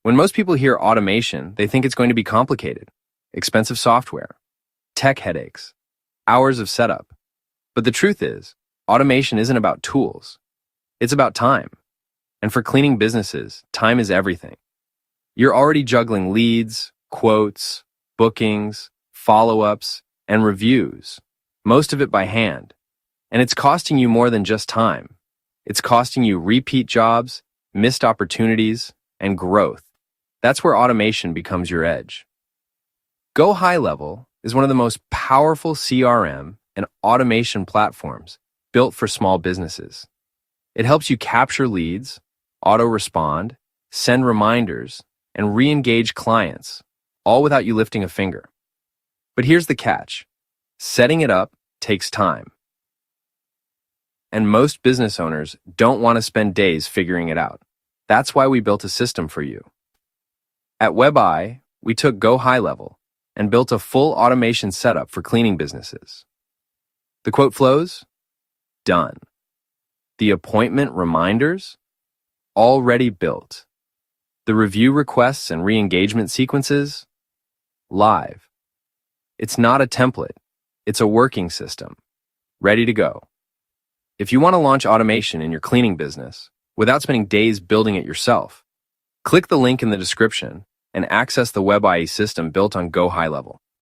When most people hear automation, they think it's going to be complicated, expensive software, tech headaches, hours of setup. But the truth is, automation isn't about tools. It's about time. And for cleaning businesses, time is everything. You're already juggling leads, quotes, bookings, follow-ups, and reviews, most of it by hand. And it's costing you more than just time. It's costing you repeat jobs, missed opportunities, and growth. That's where automation becomes your edge. Go High Level is one of the most powerful CRM and automation platforms built for small businesses. It helps you capture leads, auto-respond, send reminders, and re-engage clients, all without you lifting a finger. But here's the catch. Setting it up takes time. And most business owners don't want to spend days figuring it out. That's why we built a system for you. At WebEye, we took Go High Level and built a full automation setup for cleaning businesses. The quote flows? Done. The appointment reminders? Already built. The review requests and re-engagement sequences? Live. It's not a template. It's a working system. Ready to go. If you want to launch automation in your cleaning business without spending days building it yourself, click the link in the description and access the WebEye system built on Go High Level.